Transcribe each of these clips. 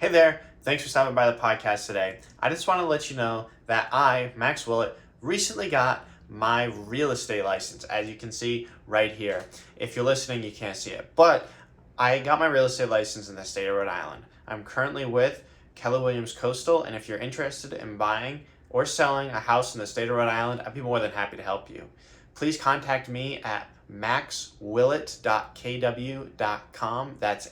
Hey there, thanks for stopping by the podcast today. I just want to let you know that I, Max Willett, recently got my real estate license, as you can see right here. If you're listening, you can't see it, but I got my real estate license in the state of Rhode Island. I'm currently with Keller Williams Coastal, and if you're interested in buying or selling a house in the state of Rhode Island, I'd be more than happy to help you. Please contact me at maxwillett.kw.com. That's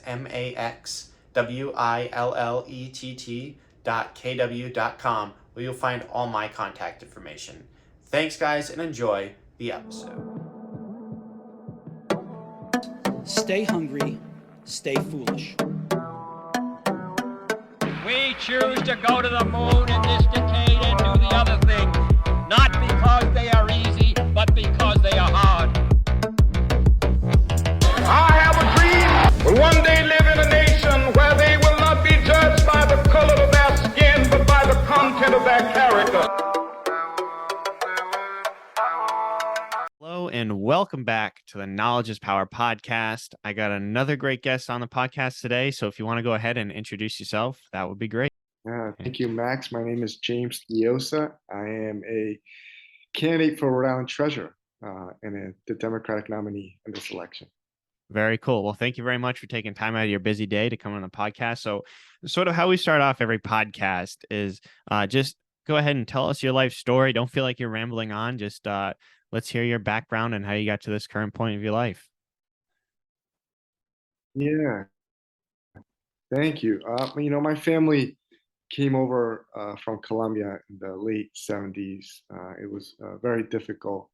MAXWILLETT.kw.com, where you'll find all my contact information. Thanks, guys, and enjoy the episode. Stay hungry, stay foolish. We choose to go to the moon in this decade and do the other things, not because they are easy, but because they are hard. I have a dream. Will one day live in a nation where they will not be judged by the color of their skin, but by the content of their character. Hello, and welcome back to the Knowledge is Power podcast. I got another great guest on the podcast today, so if you want to go ahead and introduce yourself, that would be great. Thank you, Max. My name is James Diossa. I am a candidate for Rhode Island Treasurer and the Democratic nominee in this election. Very cool. Well, thank you very much for taking time out of your busy day to come on the podcast. So sort of how we start off every podcast is just go ahead and tell us your life story. Don't feel like you're rambling on. Just let's hear your background and how you got to this current point of your life. Yeah, thank you. My family came over from Colombia in the late 70s. It was a very difficult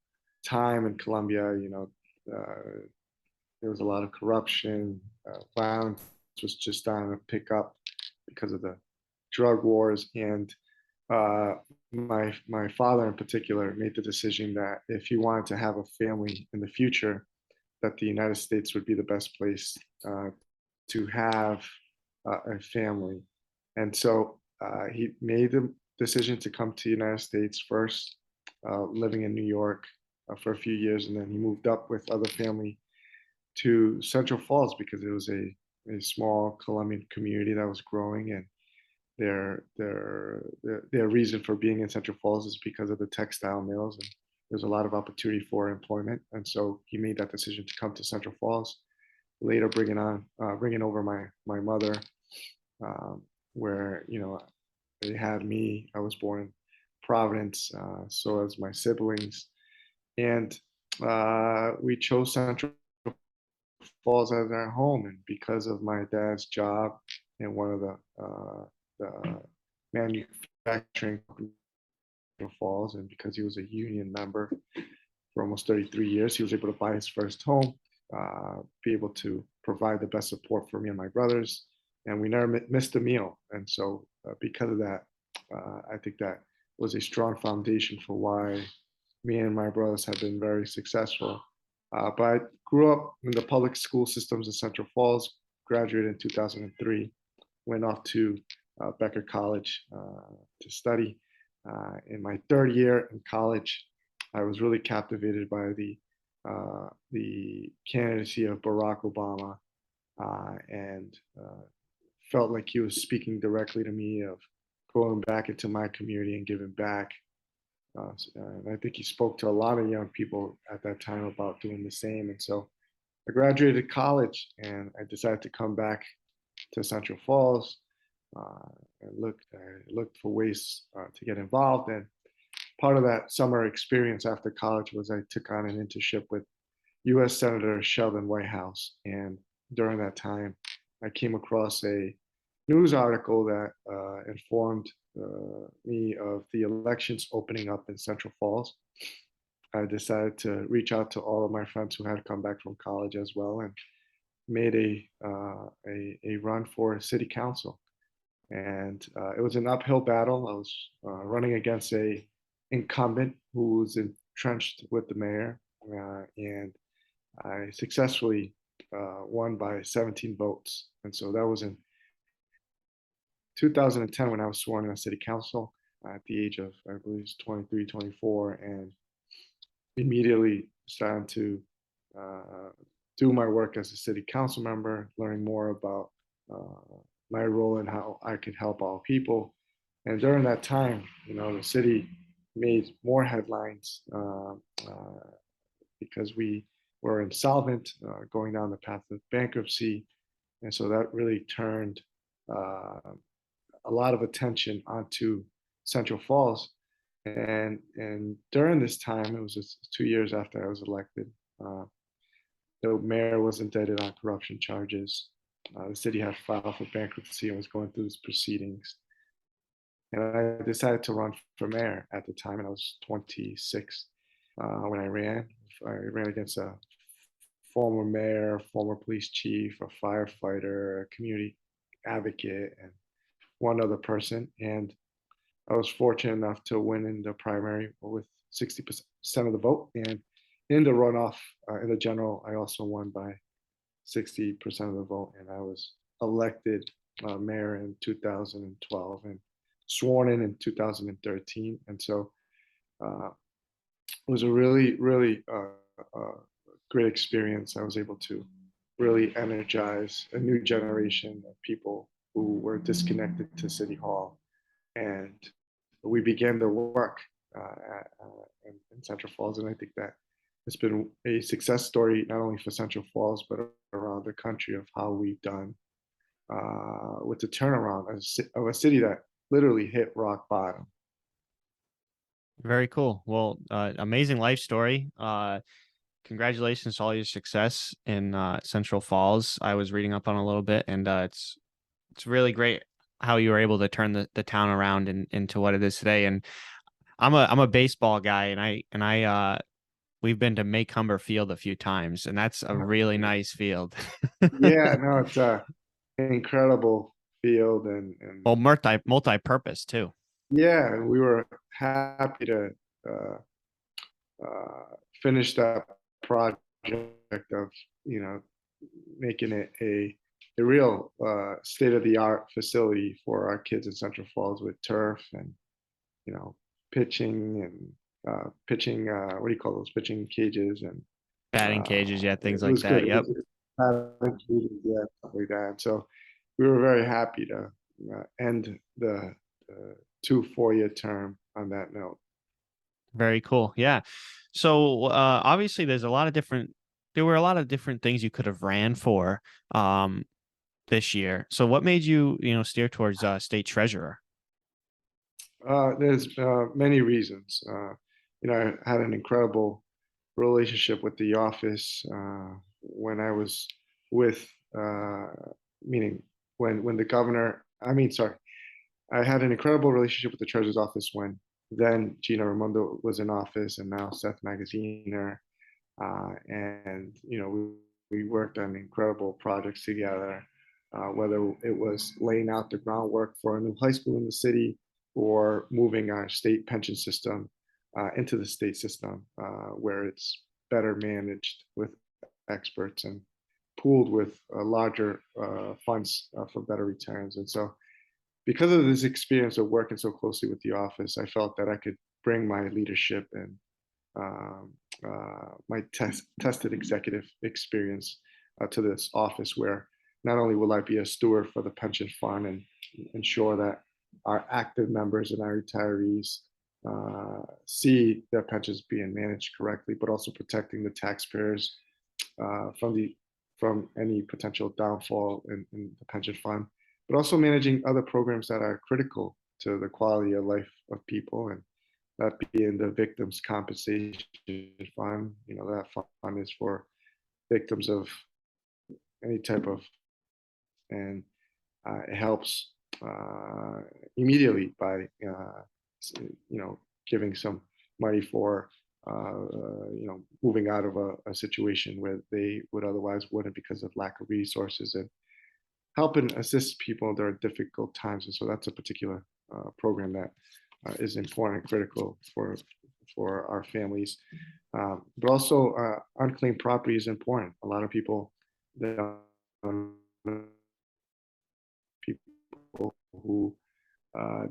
time in Colombia. There was a lot of corruption. Violence was just on a pickup because of the drug wars. And my father in particular made the decision that if he wanted to have a family in the future, that the United States would be the best place to have a family. And so he made the decision to come to the United States first, living in New York for a few years, and then he moved up with other family to Central Falls because it was a small Colombian community that was growing, and their reason for being in Central Falls is because of the textile mills, and there's a lot of opportunity for employment. And so he made that decision to come to Central Falls. Later, bringing over my mother, where they had me. I was born in Providence, so as my siblings, and we chose Central Falls as our home. And because of my dad's job in one of the manufacturing companies in Falls, and because he was a union member for almost 33 years, he was able to buy his first home, be able to provide the best support for me and my brothers, and we never missed a meal. And so because of that, I think that was a strong foundation for why me and my brothers have been very successful. But I grew up in the public school systems in Central Falls, graduated in 2003, went off to Becker College to study. In my third year in college, I was really captivated by the candidacy of Barack Obama, and felt like he was speaking directly to me of going back into my community and giving back. And I think he spoke to a lot of young people at that time about doing the same. And so I graduated college and I decided to come back to Central Falls. I looked for ways to get involved. And part of that summer experience after college was I took on an internship with U.S. Senator Sheldon Whitehouse. And during that time, I came across a news article that informed me of the elections opening up in Central Falls. I decided to reach out to all of my friends who had come back from college as well, and made a run for city council. And it was an uphill battle. I was running against a incumbent who was entrenched with the mayor, and I successfully won by 17 votes. And so that was in 2010 when I was sworn in a city council at the age of, I believe, 23, 24, and immediately started to do my work as a city council member, learning more about my role and how I could help all people. And during that time, the city made more headlines because we were insolvent, going down the path of bankruptcy. And so that really turned a lot of attention onto Central Falls. And during this time, it was just 2 years after I was elected. The mayor was indicted on corruption charges. The city had filed for bankruptcy and was going through these proceedings. And I decided to run for mayor at the time, and I was 26 when I ran. I ran against a former mayor, former police chief, a firefighter, a community advocate, and one other person. And I was fortunate enough to win in the primary with 60% of the vote. And in the runoff, in the general, I also won by 60% of the vote. And I was elected mayor in 2012 and sworn in 2013. And so it was a really, really great experience. I was able to really energize a new generation of people who were disconnected to City Hall. And we began the work in Central Falls. And I think that it's been a success story, not only for Central Falls, but around the country of how we've done with the turnaround of a city that literally hit rock bottom. Very cool. Well, amazing life story. Congratulations to all your success in Central Falls. I was reading up on a little bit, and it's really great how you were able to turn the town around into what it is today. And I'm a baseball guy, and I we've been to Maycomber Field a few times, and that's a really nice field. Yeah, no, it's a incredible field, and Well, multi-purpose too. yeah, we were happy to uh, finish that project of making it a real state-of-the-art facility for our kids in Central Falls with turf and pitching and pitching what do you call those, pitching cages and Batting cages, yeah, things like that. good. Yep. Batting cages, yeah, stuff like that. So we were very happy to end the 2 4-year term on that note. Very cool. Yeah. So obviously there were a lot of different things you could have ran for this year. So what made you, steer towards state treasurer? There's many reasons. I had an incredible relationship with the office when I was with, meaning when the governor, I had an incredible relationship with the treasurer's office when then Gina Raimondo was in office, and now Seth Magaziner. And we worked on incredible projects together, whether it was laying out the groundwork for a new high school in the city or moving our state pension system into the state system, where it's better managed with experts and pooled with larger funds for better returns. And so because of this experience of working so closely with the office, I felt that I could bring my leadership and my tested executive experience to this office, where not only will I be a steward for the pension fund and ensure that our active members and our retirees see their pensions being managed correctly, but also protecting the taxpayers from any potential downfall in the pension fund, but also managing other programs that are critical to the quality of life of people, and that being the victims compensation fund. That fund is for victims of any type of, and it helps immediately by giving some money for moving out of a situation where they would otherwise wouldn't because of lack of resources, and help and assist people during difficult times. And so that's a particular program that is important and critical for our families. But also unclaimed property is important. A lot of people, people who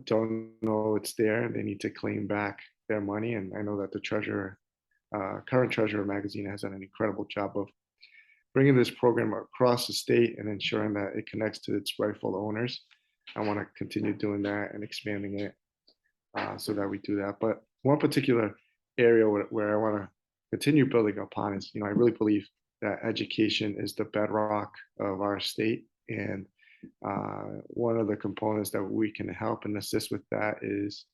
don't know it's there, and they need to claim back their money. And I know that the current treasurer magazine has done an incredible job of bringing this program across the state and ensuring that it connects to its rightful owners. I want to continue doing that and expanding it so that we do that. But one particular area where I want to continue building upon is, I really believe that education is the bedrock of our state. And one of the components that we can help and assist with that is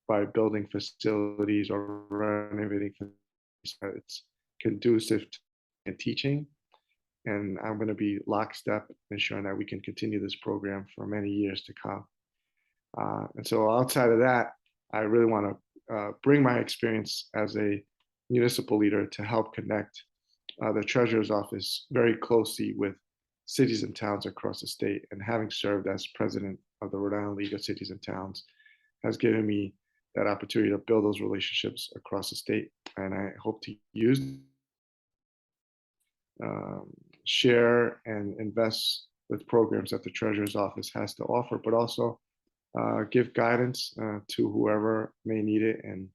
by building facilities or renovating facilities that's conducive to teaching. And I'm going to be lockstep ensuring that we can continue this program for many years to come. And so outside of that, I really want to bring my experience as a municipal leader to help connect the treasurer's office very closely with cities and towns across the state. And having served as president of the Rhode Island League of Cities and Towns has given me that opportunity to build those relationships across the state. And I hope to use share and invest with programs that the treasurer's office has to offer, but also give guidance to whoever may need it in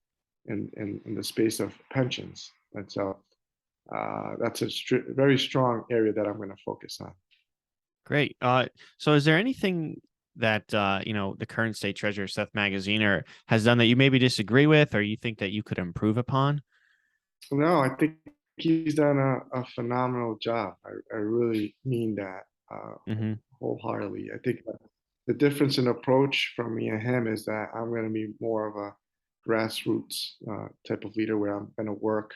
the space of pensions. And so that's a very strong area that I'm going to focus on. Great. So is there anything that, the current state treasurer, Seth Magaziner, has done that you maybe disagree with, or you think that you could improve upon? No, I think he's done a phenomenal job. I really mean that wholeheartedly. I think the difference in approach from me and him is that I'm going to be more of a grassroots type of leader where I'm going to work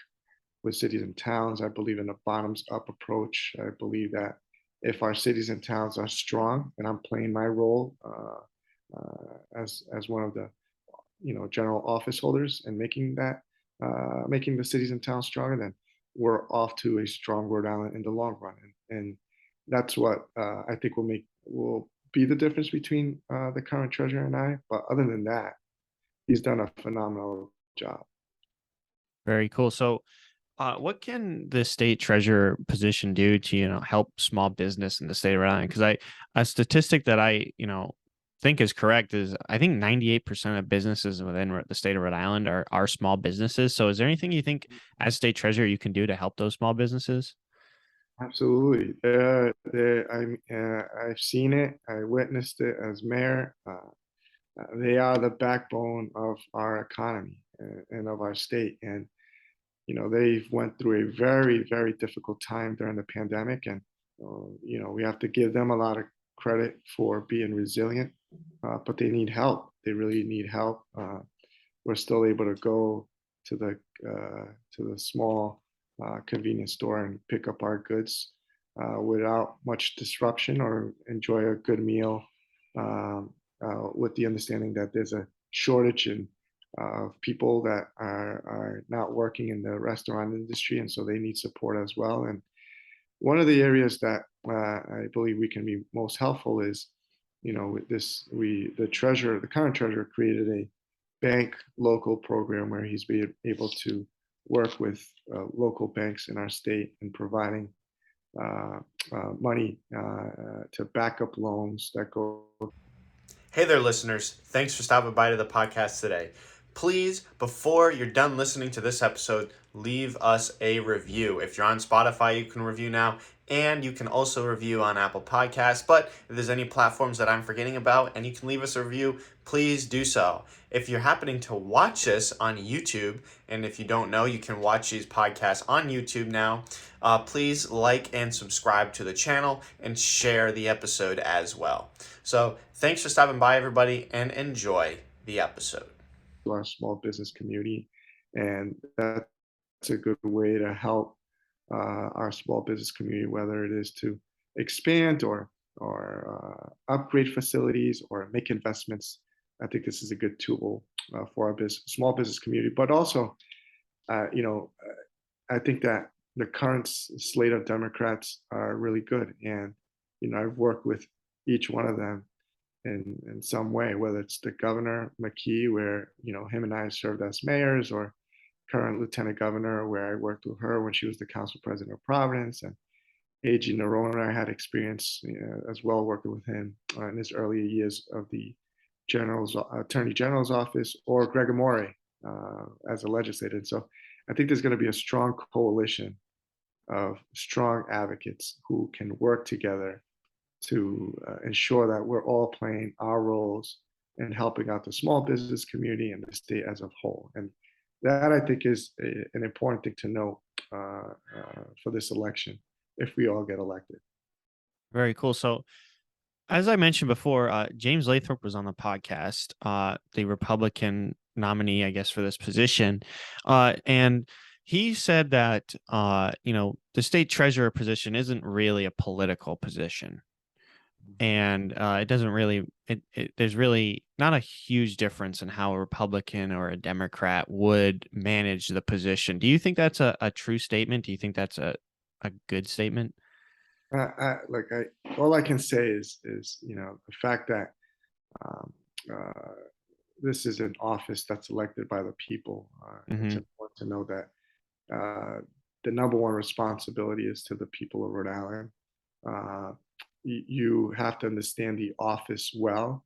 with cities and towns. I believe in a bottoms up approach. I believe that if our cities and towns are strong, and I'm playing my role as one of the general office holders and making the cities and towns stronger, then we're off to a strong Rhode Island in the long run. And that's what I think will be the difference between the current treasurer and I. But other than that, he's done a phenomenal job. Very cool. So what can the state treasurer position do to, help small business in the state of Rhode Island? Because a statistic that I, think is correct is I think 98% of businesses within the state of Rhode Island are small businesses. So is there anything you think as state treasurer you can do to help those small businesses? Absolutely. I've seen it. I witnessed it as mayor. They are the backbone of our economy and of our state. And they've went through a very, very difficult time during the pandemic, and we have to give them a lot of credit for being resilient. But they need help. They really need help. We're still able to go to the small convenience store and pick up our goods without much disruption, or enjoy a good meal with the understanding that there's a shortage of people that are not working in the restaurant industry, and so they need support as well. And one of the areas that I believe we can be most helpful is, with this, the current treasurer created a bank local program where he's been able to work with local banks in our state and providing money to back up loans that go. Hey there, listeners. Thanks for stopping by to the podcast today. Please, before you're done listening to this episode, leave us a review. If you're on Spotify, you can review now, and you can also review on Apple Podcasts. But if there's any platforms that I'm forgetting about and you can leave us a review, please do so. If you're happening to watch this on YouTube, and if you don't know, you can watch these podcasts on YouTube now, please like and subscribe to the channel and share the episode as well. So thanks for stopping by, everybody, and enjoy the episode. Our small business community, and that's a good way to help our small business community, whether it is to expand or upgrade facilities or make investments. I think this is a good tool for our small business community. But also, I think that the current slate of Democrats are really good, and I've worked with each one of them in some way, whether it's the governor McKee, where him and I served as mayors, or current lieutenant governor, where I worked with her when she was the council president of Providence, and A.G. Nerone, I had experience as well working with him in his early years of the attorney general's office, or Greg Amore as a legislator. And so I think there's going to be a strong coalition of strong advocates who can work together to ensure that we're all playing our roles in helping out the small business community and the state as a whole. And that, I think, is an important thing to note for this election if we all get elected. Very cool. So, as I mentioned before, James Lathrop was on the podcast, the Republican nominee, I guess, for this position. And he said that, the state treasurer position isn't really a political position. And it doesn't really, there's really not a huge difference in how a Republican or a Democrat would manage the position. Do you think that's a true statement? Do you think that's a good statement? All I can say is the fact that um, uh, this is an office that's elected by the people. It's Hmm. important to know that the number one responsibility is to the people of Rhode Island. Uh, you have to understand the office well.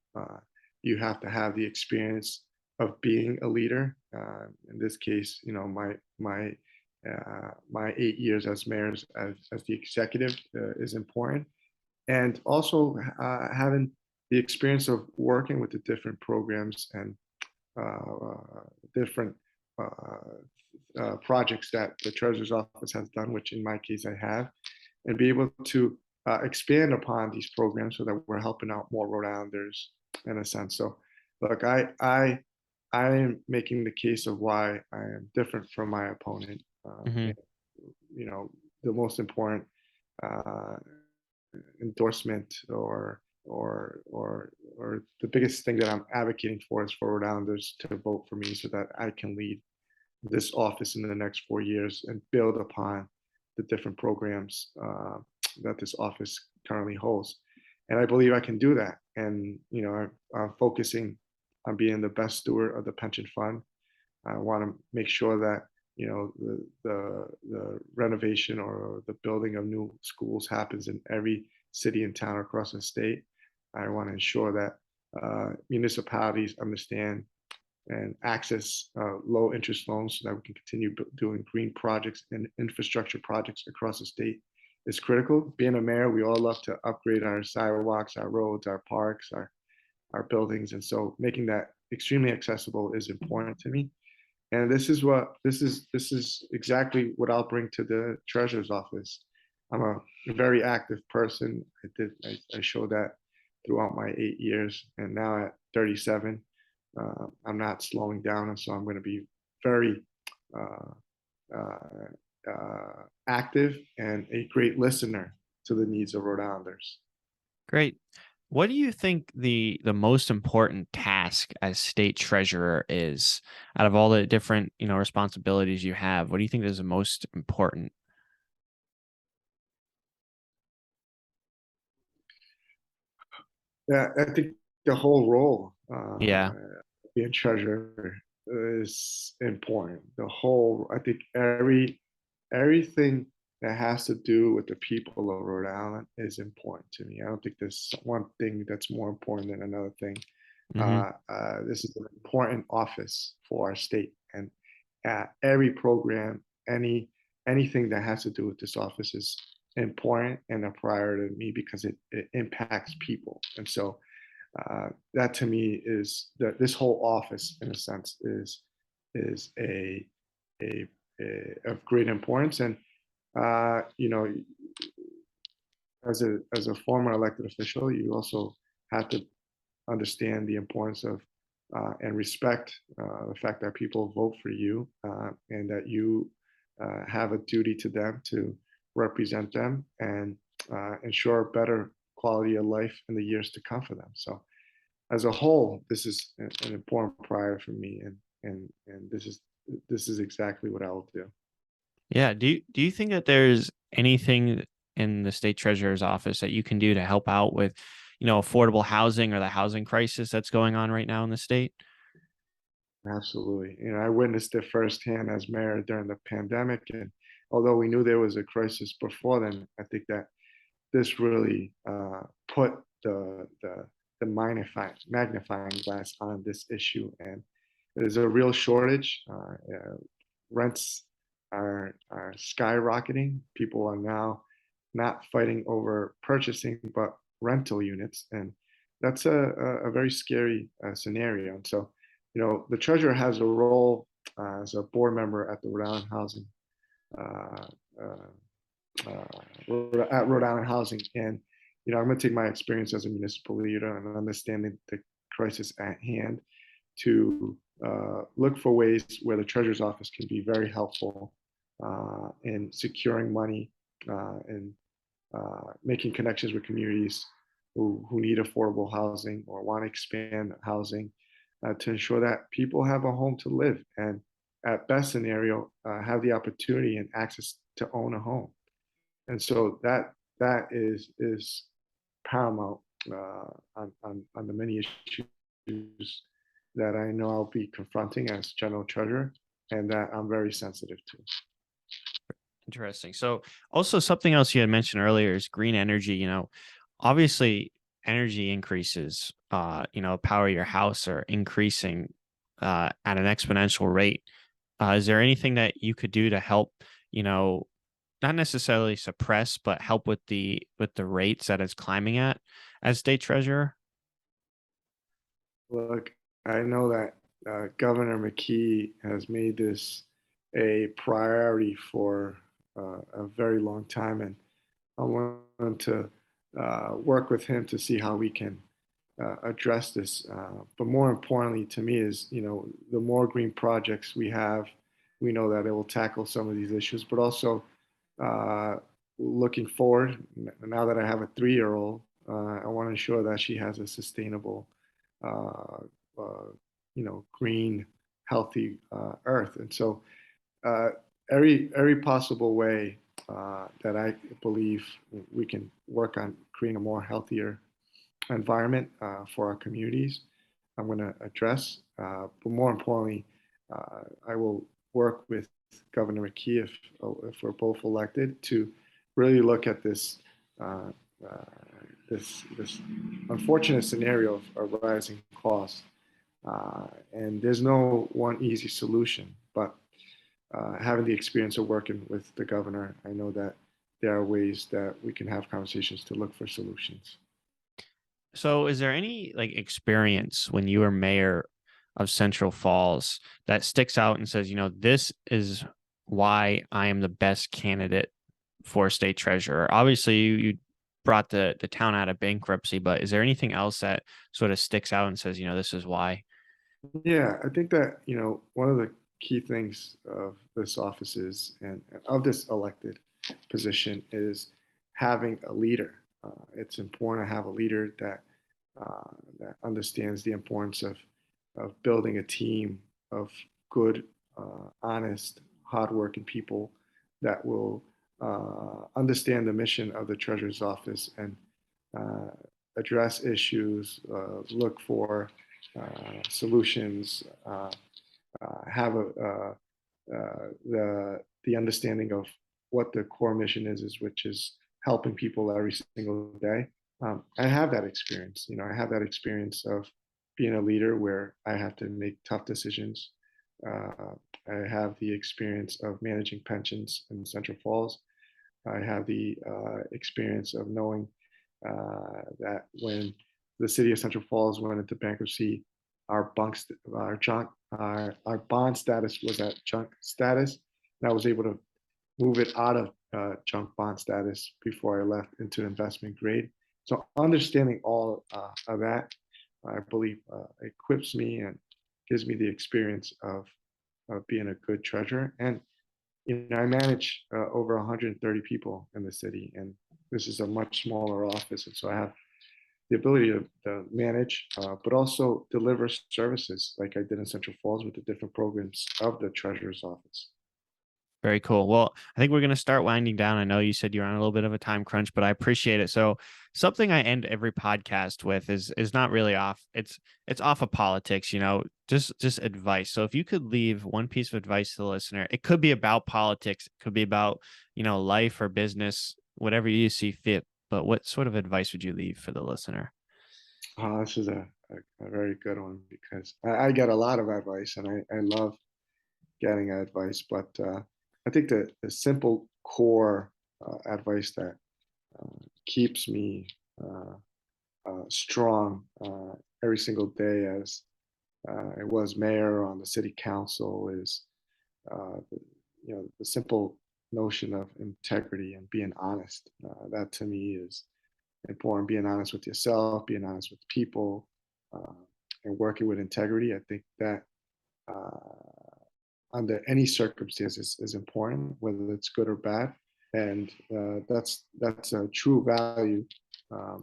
You have to have the experience of being a leader. In this case, my 8 years as mayor as the executive is important, and also having the experience of working with the different programs and different projects that the treasurer's office has done, which in my case I have, and be able to expand upon these programs so that we're helping out more Rhode Islanders in a sense. So, look, I am making the case of why I am different from my opponent. Hmm. And, the most important uh, endorsement or the biggest thing that I'm advocating for is for Rhode Islanders to vote for me so that I can lead this office in the next 4 years and build upon the different programs that this office currently holds. And I believe I can do that. And I'm focusing on being the best steward of the pension fund. I want to make sure that the renovation or the building of new schools happens in every city and town across the state. I want to ensure that municipalities understand and access low interest loans so that we can continue doing green projects and infrastructure projects across the state is critical. Being a mayor, we all love to upgrade our sidewalks, our roads, our parks, our buildings. And so making that extremely accessible is important to me. And this is exactly what I'll bring to the treasurer's office. I'm a very active person. I showed that throughout my 8 years, and now at 37, I'm not slowing down, and so I'm going to be very uh, active and a great listener to the needs of Rhode Islanders. Great. What do you think the most important task as state treasurer is out of all the different, responsibilities you have? What do you think is the most important? Yeah, I think the whole role Yeah. being treasurer is important. I think everything that has to do with the people of Rhode Island is important to me. I don't think there's one thing that's more important than another thing. Hmm. This is an important office for our state, and every program, anything that has to do with this office is important and a priority to me because it impacts people. And so that to me is that this whole office, in a sense, is a, of great importance. And you know, as a former elected official, you also have to understand the importance of and respect the fact that people vote for you and that you have a duty to them to represent them and ensure better quality of life in the years to come for them. So, as a whole, this is an important priority for me, and this is exactly what I will do. Yeah. Do you think that there's anything in the state treasurer's office that you can do to help out with, affordable housing or the housing crisis that's going on right now in the state? Absolutely. I witnessed it firsthand as mayor during the pandemic. And although we knew there was a crisis before then, I think that this really put the magnifying glass on this issue. And there's a real shortage. Rents are skyrocketing. People are now not fighting over purchasing, but rental units, and that's a very scary scenario. And so, the treasurer has a role as a board member at the Rhode Island Housing uh, uh, at Rhode Island Housing. And, I'm going to take my experience as a municipal leader and understanding the crisis at hand to look for ways where the treasurer's office can be very helpful in securing money and making connections with communities who need affordable housing or want to expand housing to ensure that people have a home to live and, at best scenario, have the opportunity and access to own a home. And so that is paramount on the many issues that I know I'll be confronting as general treasurer, and that I'm very sensitive to. Interesting. So also something else you had mentioned earlier is green energy. Obviously energy increases, power your house are increasing at an exponential rate. Is there anything that you could do to help, not necessarily suppress, but help with the rates that it's climbing at as state treasurer? Look, I know that Governor McKee has made this a priority for a very long time, and I want to work with him to see how we can address this. But more importantly to me is, the more green projects we have, we know that it will tackle some of these issues, but also looking forward, now that I have a 3-year-old, I want to ensure that she has a sustainable, green, healthy earth. And so every possible way that I believe we can work on creating a more healthier environment for our communities, I'm going to address. But more importantly, I will work with Governor McKee if we're both elected to really look at this this unfortunate scenario of rising costs. And there's no one easy solution, but having the experience of working with the governor, I know that there are ways that we can have conversations to look for solutions. So is there any experience when you were mayor of Central Falls that sticks out and says, this is why I am the best candidate for state treasurer? Obviously, you brought the town out of bankruptcy, but is there anything else that sort of sticks out and says, this is why? Yeah, I think that, one of the key things of this office is, and of this elected position, is having a leader. It's important to have a leader that understands the importance of building a team of good, honest, hardworking people that will understand the mission of the treasurer's office and address issues, look for solutions, have the understanding of what the core mission is, which is helping people every single day. I have that experience. I have that experience of being a leader where I have to make tough decisions. I have the experience of managing pensions in Central Falls. I have the experience of knowing that when the city of Central Falls went into bankruptcy, our bond status was at junk status, and I was able to move it out of junk bond status before I left into investment grade. So understanding all of that, I believe, equips me and gives me the experience of being a good treasurer. And I manage over 130 people in the city, and this is a much smaller office, and so I have the ability to manage, but also deliver services like I did in Central Falls with the different programs of the treasurer's office. Very cool. Well, I think we're going to start winding down. I know you said you're on a little bit of a time crunch, but I appreciate it. So something I end every podcast with is not really off. It's off of politics, just advice. So if you could leave one piece of advice to the listener, it could be about politics, it could be about, life or business, whatever you see fit. But what sort of advice would you leave for the listener? This is a very good one because I get a lot of advice and I love getting advice, but I think the simple core advice that keeps me strong every single day as I was mayor on the city council is the simple notion of integrity and being honest. That to me is important. Being honest with yourself, being honest with people, and working with integrity. I think that under any circumstances is important, whether it's good or bad. And that's a true value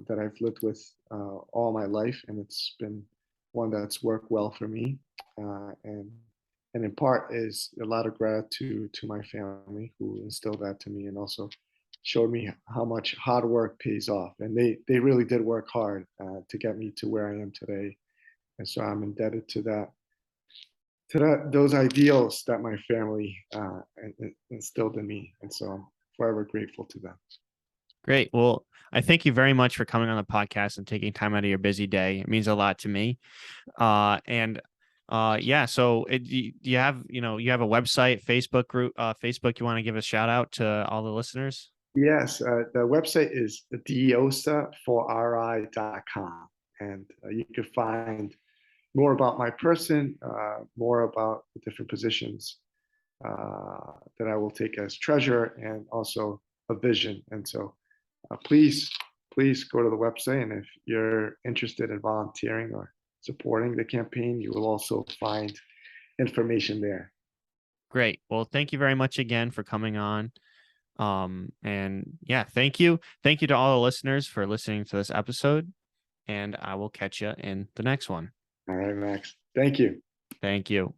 that I've lived with all my life, and it's been one that's worked well for me. And in part is a lot of gratitude to my family who instilled that to me, and also showed me how much hard work pays off. And they really did work hard to get me to where I am today. And so I'm indebted to those ideals that my family instilled in me. And so I'm forever grateful to them. Great. Well, I thank you very much for coming on the podcast and taking time out of your busy day. It means a lot to me. Yeah. So you have a website, Facebook group, Facebook. You want to give a shout out to all the listeners? Yes. The website is Diossa.com, and you can find more about my person, more about the different positions that I will take as treasurer, and also a vision. And so please go to the website. And if you're interested in volunteering or supporting the campaign, you will also find information there. Great. Well, thank you very much again for coming on. And yeah, thank you. Thank you to all the listeners for listening to this episode. And I will catch you in the next one. All right, Max. Thank you. Thank you.